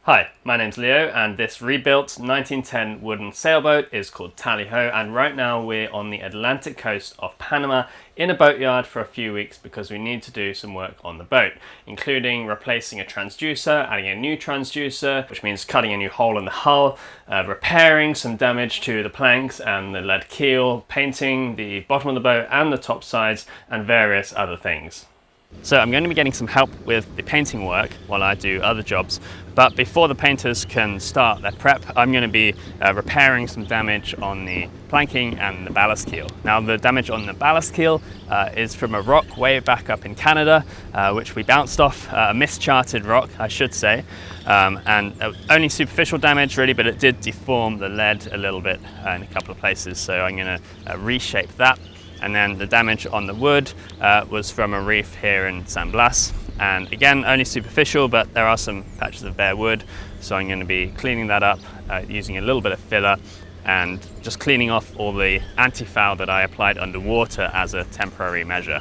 Hi, my name's Leo and this rebuilt 1910 wooden sailboat is called Tally-Ho, and right now we're on the Atlantic coast of Panama in a boatyard for a few weeks because we need to do some work on the boat, including replacing a transducer, adding a new transducer, which means cutting a new hole in the hull, repairing some damage to the planks and the lead keel, painting the bottom of the boat and the top sides, and various other things. So I'm going to be getting some help with the painting work while I do other jobs, but before the painters can start their prep, I'm going to be repairing some damage on the planking and the ballast keel. Now the damage on the ballast keel is from a rock way back up in Canada, which we bounced off, a mischarted rock I should say, and only superficial damage really, but it did deform the lead a little bit in a couple of places, so I'm going to reshape that. And then the damage on the wood was from a reef here in San Blas. And again, only superficial, but there are some patches of bare wood. So I'm going to be cleaning that up using a little bit of filler and just cleaning off all the anti-foul that I applied underwater as a temporary measure.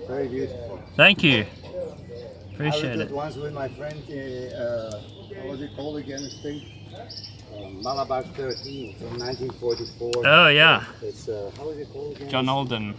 Very beautiful. Thank you. I Appreciate did it. once with my friend, what was it called again, this thing? Malabar 13 from 1944. Oh yeah, It's, how is it called again? John Alden.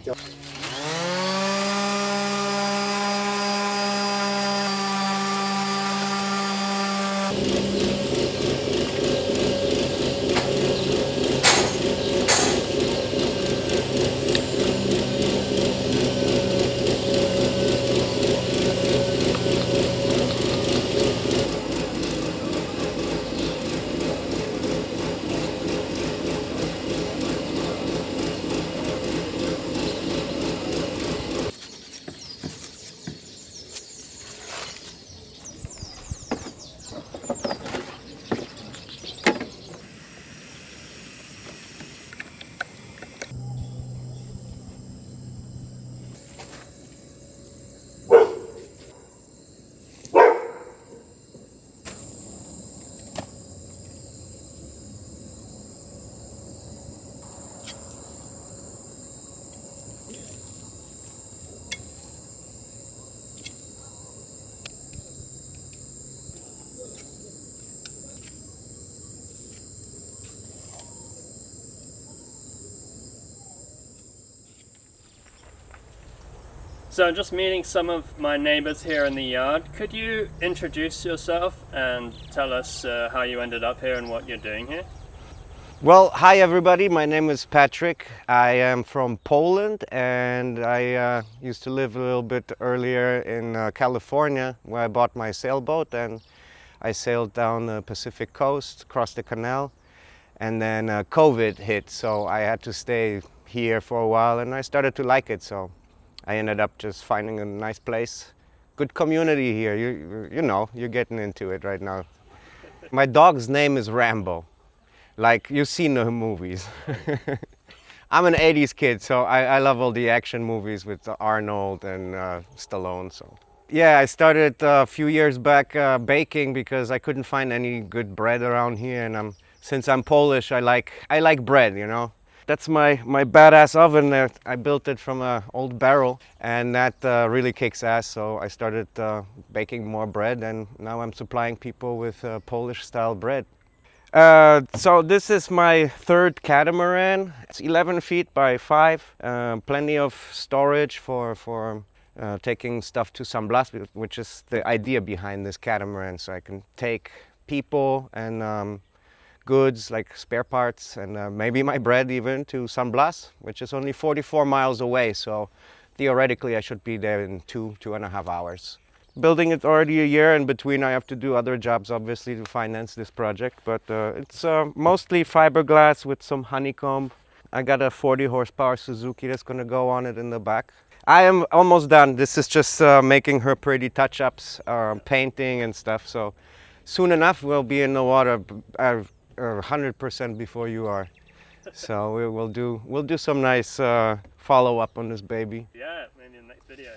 So I'm just meeting some of my neighbors here in the yard. Could you introduce yourself and tell us how you ended up here and what you're doing here? Well, hi everybody, my name is Patrick. I am from Poland and I used to live a little bit earlier in California, where I bought my sailboat and I sailed down the Pacific coast, across the canal, and then COVID hit, so I had to stay here for a while, and I started to like it. So I ended up just finding a nice place. Good community here. You know, you're getting into it right now. My dog's name is Rambo, like you've seen the movies. I'm an 80s kid, so I love all the action movies with Arnold and Stallone. So yeah, I started a few years back baking because I couldn't find any good bread around here, and since I'm Polish, I like bread, you know. That's my badass oven there. I built it from an old barrel, and that really kicks ass. So I started baking more bread, and now I'm supplying people with Polish-style bread. So this is my third catamaran. It's 11 feet by 5. Plenty of storage for taking stuff to San Blas, which is the idea behind this catamaran. So I can take people and goods like spare parts and maybe my bread even to San Blas, which is only 44 miles away. So theoretically I should be there in 2.5 hours. Building it already a year. In between I have to do other jobs obviously to finance this project, but it's mostly fiberglass with some honeycomb. I got a 40 horsepower Suzuki that's going to go on it in the back. I am almost done. This is just making her pretty touch-ups, painting and stuff. So soon enough we'll be in the water 100% before you are. So we'll do some nice follow-up on this baby. Yeah, maybe in the next video.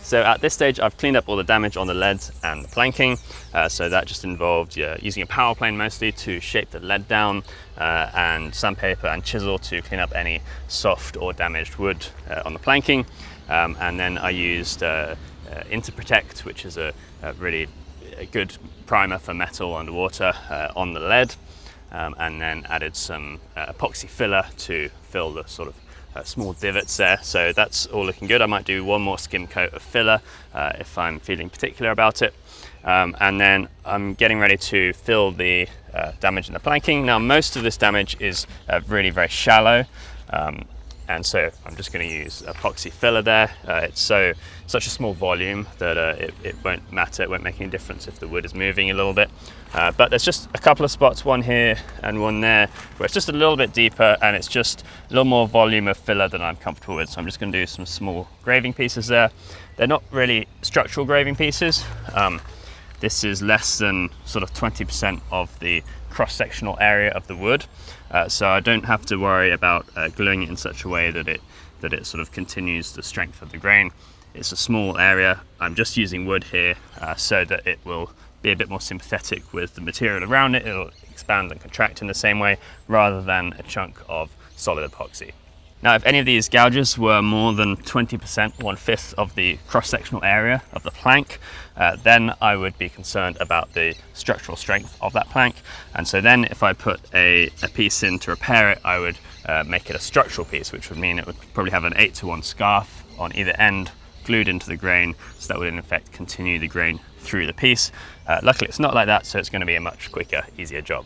So at this stage I've cleaned up all the damage on the leads and the planking, so that just involved using a power plane mostly to shape the lead down, and sandpaper and chisel to clean up any soft or damaged wood on the planking, and then I used Interprotect, which is a really good primer for metal underwater on the lead, and then added some epoxy filler to fill the sort of small divots there. So that's all looking good. I might do one more skim coat of filler if I'm feeling particular about it, and then I'm getting ready to fill the damage in the planking. Now most of this damage is really very shallow, and so I'm just going to use epoxy filler there. It's such a small volume that it won't matter, it won't make any difference if the wood is moving a little bit. But there's just a couple of spots, one here and one there, where it's just a little bit deeper and it's just a little more volume of filler than I'm comfortable with. So I'm just going to do some small graving pieces there. They're not really structural graving pieces. This is less than sort of 20% of the cross-sectional area of the wood. So I don't have to worry about gluing it in such a way that it sort of continues the strength of the grain. It's a small area. I'm just using wood here so that it will be a bit more sympathetic with the material around it. It'll expand and contract in the same way rather than a chunk of solid epoxy. Now, if any of these gouges were more than 20%, 1/5 of the cross-sectional area of the plank, then I would be concerned about the structural strength of that plank. And so then if I put a piece in to repair it, I would make it a structural piece, which would mean it would probably have an 8-to-1 scarf on either end glued into the grain, so that would in effect continue the grain through the piece. Luckily it's not like that, so it's going to be a much quicker, easier job.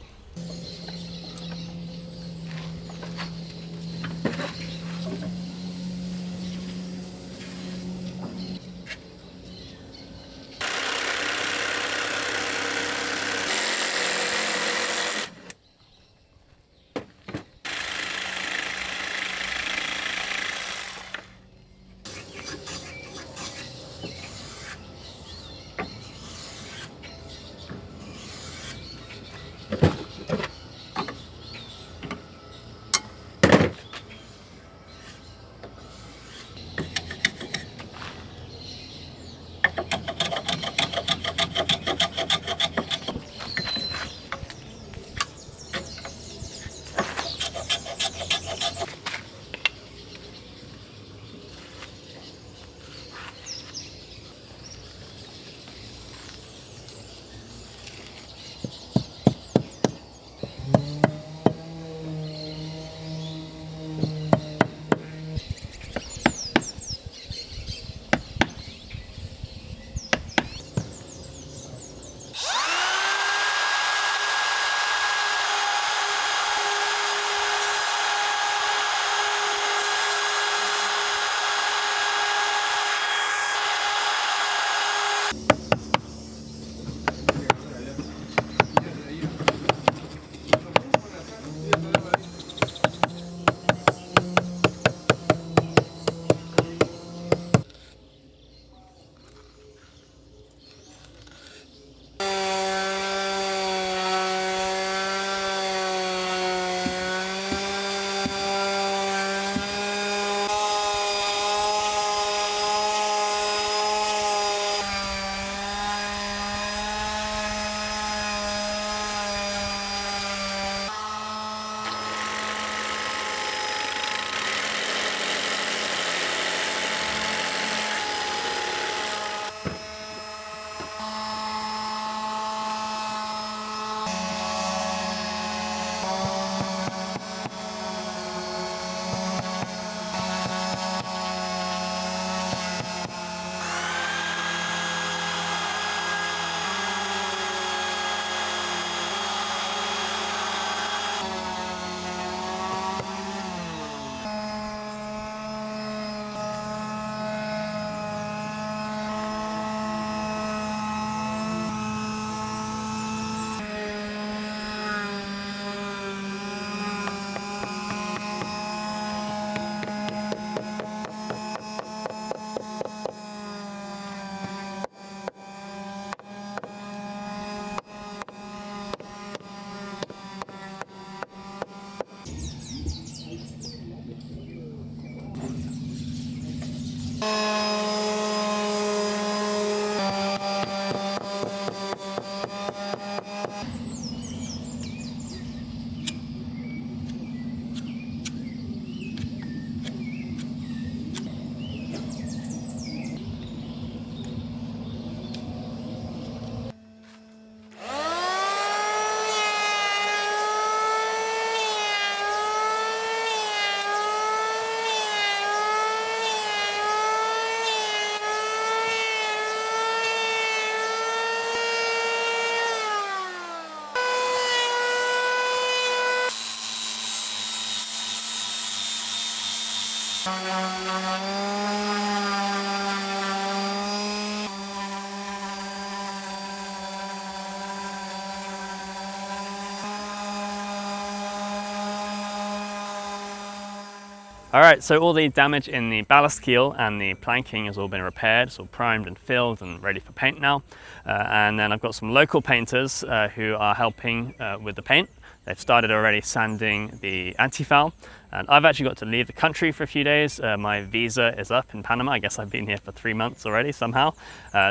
All right, so all the damage in the ballast keel and the planking has all been repaired. It's all primed and filled and ready for paint now. And then I've got some local painters who are helping with the paint. They've started already sanding the anti-foul. And I've actually got to leave the country for a few days. My visa is up in Panama. I guess I've been here for 3 months already somehow.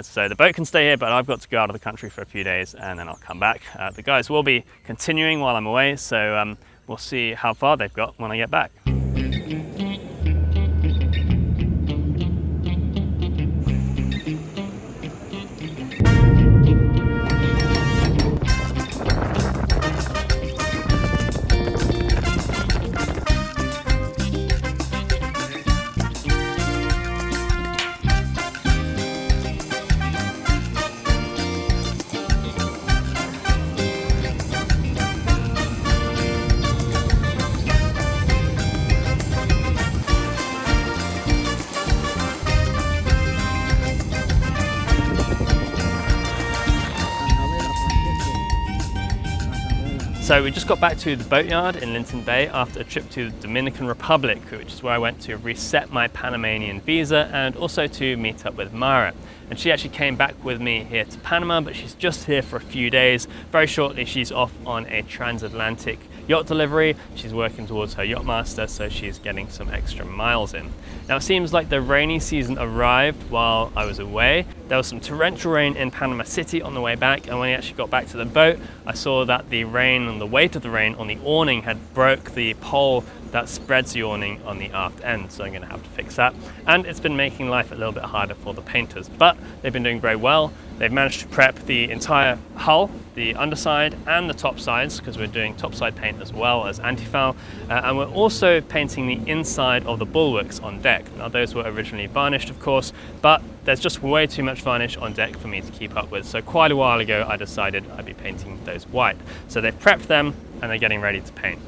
So the boat can stay here, but I've got to go out of the country for a few days and then I'll come back. The guys will be continuing while I'm away, so we'll see how far they've got when I get back. So we just got back to the boatyard in Linton Bay after a trip to the Dominican Republic, which is where I went to reset my Panamanian visa and also to meet up with Marit. And she actually came back with me here to Panama, but she's just here for a few days. Very shortly, she's off on a transatlantic yacht delivery. She's working towards her yacht master, so she's getting some extra miles in. Now it seems like the rainy season arrived while I was away. There was some torrential rain in Panama City on the way back, and when I actually got back to the boat, I saw that the rain and the weight of the rain on the awning had broke the pole that spreads the awning on the aft end, so I'm going to have to fix that. And it's been making life a little bit harder for the painters, but they've been doing very well. They've managed to prep the entire hull, the underside and the top sides, because we're doing topside paint as well as anti-foul, and we're also painting the inside of the bulwarks on deck. Now those were originally varnished, of course, but there's just way too much varnish on deck for me to keep up with, so quite a while ago I decided I'd be painting those white. So they've prepped them and they're getting ready to paint.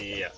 Yeah.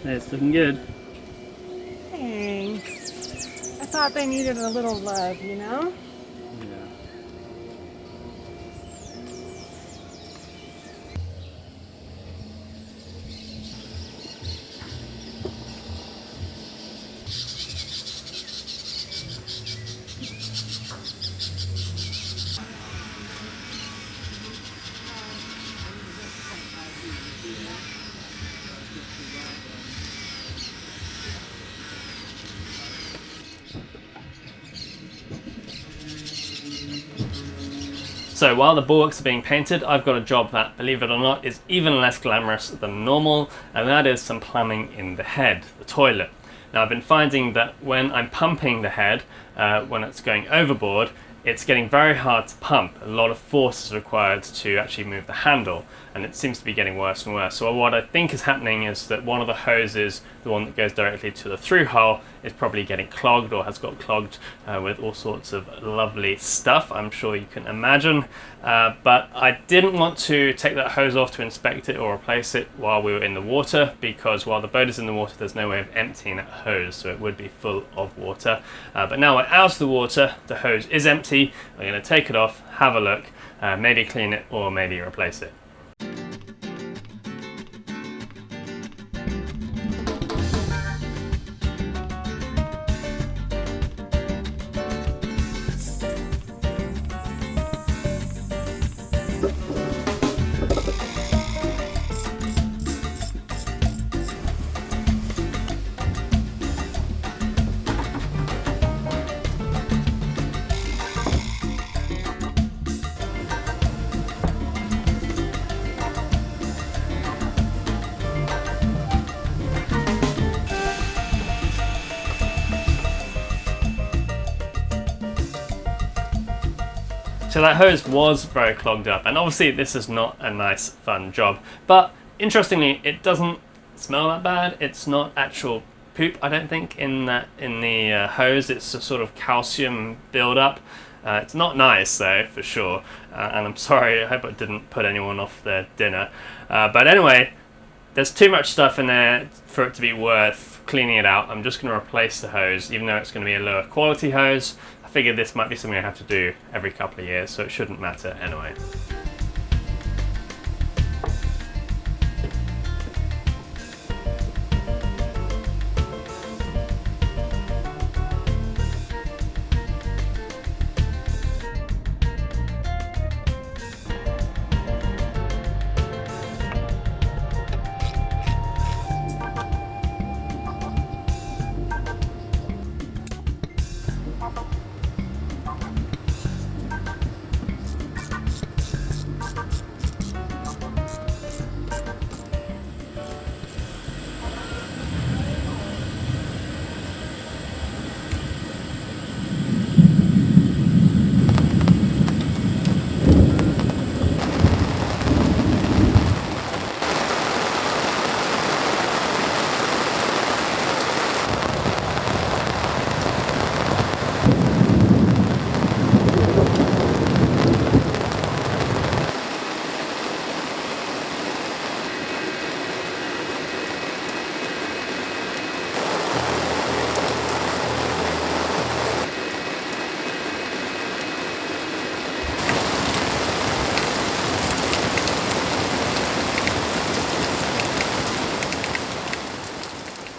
It's looking good. Thanks. I thought they needed a little love, you know? Yeah. So while the bulwarks are being painted, I've got a job that, believe it or not, is even less glamorous than normal, and that is some plumbing in the head, the toilet. Now I've been finding that when I'm pumping the head, when it's going overboard, it's getting very hard to pump. A lot of force is required to actually move the handle, and it seems to be getting worse and worse. So what I think is happening is that one of the hoses, the one that goes directly to the through hull, is probably getting clogged or has got clogged with all sorts of lovely stuff, I'm sure you can imagine. But I didn't want to take that hose off to inspect it or replace it while we were in the water, because while the boat is in the water, there's no way of emptying that hose, so it would be full of water. But now we're out of the water, the hose is empty. We're going to take it off, have a look, maybe clean it or maybe replace it. So that hose was very clogged up, and obviously this is not a nice, fun job. But interestingly, it doesn't smell that bad. It's not actual poop, I don't think, in the hose. It's a sort of calcium buildup. It's not nice though, for sure. And I'm sorry, I hope I didn't put anyone off their dinner. But anyway, there's too much stuff in there for it to be worth cleaning it out. I'm just going to replace the hose, even though it's going to be a lower quality hose. I figured this might be something I have to do every couple of years, so it shouldn't matter anyway.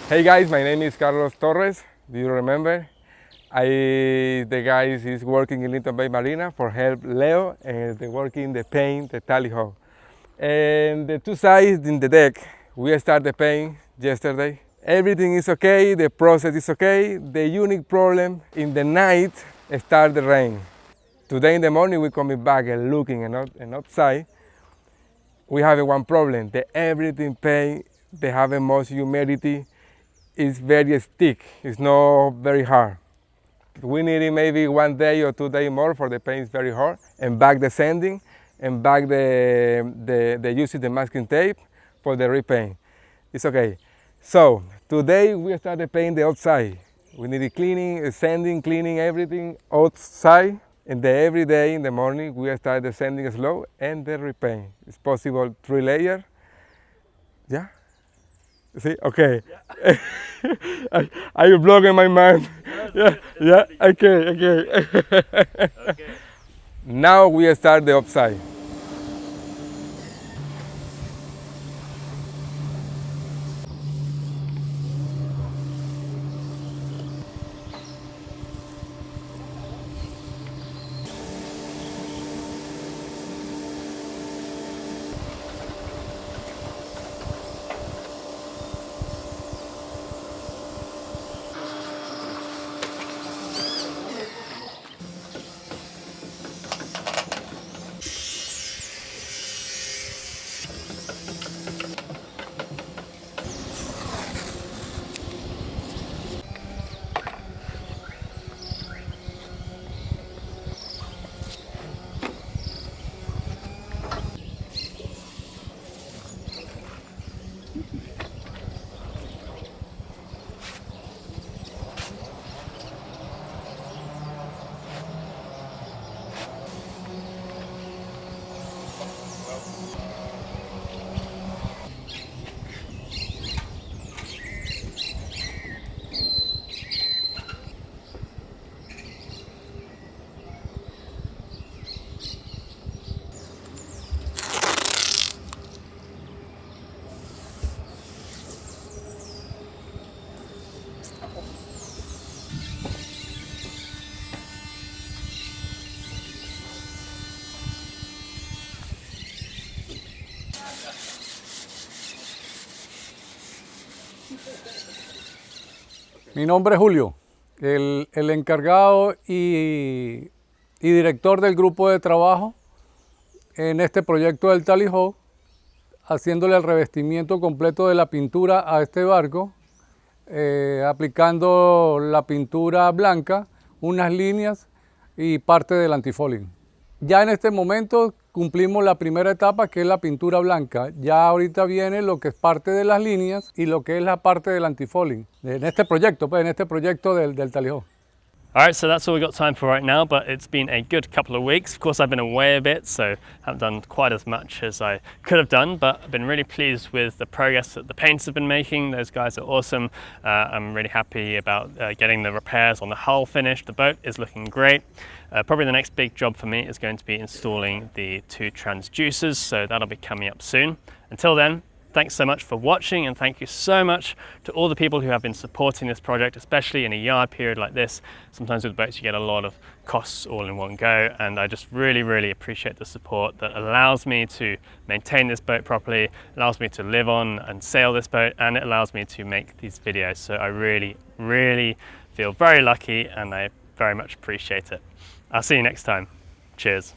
Hey guys, my name is Carlos Torres. Do you remember? The guys is working in Linton Bay Marina for help Leo, and they working the paint, the tally ho. And the two sides in the deck, we start the paint yesterday. Everything is okay, the process is okay. The unique problem in the night start the rain. Today in the morning we coming back and looking and outside. We have one problem, the everything paint, they have a most humidity. It's very stick, it's not very hard. We need maybe 1 day or 2 days more for the paint is very hard, and back the sanding, and back the using the masking tape for the repaint. It's okay. So today we start the paint the outside. We need the cleaning, sanding, cleaning everything outside, and every day in the morning we start the sanding slow and the repaint. It's possible 3 layers. Yeah. See, okay. Yeah. Are you blocking my mind? Yeah, yeah, okay. Okay. Now we start the upside. Mi nombre es Julio, el encargado y director del grupo de trabajo en este proyecto del Tally Ho, haciéndole el revestimiento completo de la pintura a este barco, aplicando la pintura blanca, unas líneas y parte del antifouling. Ya en este momento cumplimos la primera etapa, que es la pintura blanca. Ya ahorita viene lo que es parte de las líneas y lo que es la parte del antifouling. En este proyecto, pues, en este proyecto del Tally-Ho. Alright, so that's all we've got time for right now, but it's been a good couple of weeks. Of course, I've been away a bit, so haven't done quite as much as I could have done, but I've been really pleased with the progress that the painters have been making. Those guys are awesome. I'm really happy about getting the repairs on the hull finished. The boat is looking great. Probably the next big job for me is going to be installing the 2 transducers, so that'll be coming up soon. Until then, thanks so much for watching, and thank you so much to all the people who have been supporting this project, especially in a yard period like this. Sometimes with boats you get a lot of costs all in one go, and I just really appreciate the support that allows me to maintain this boat properly, allows me to live on and sail this boat, and it allows me to make these videos. So I really feel very lucky, and I very much appreciate it. I'll see you next time. Cheers.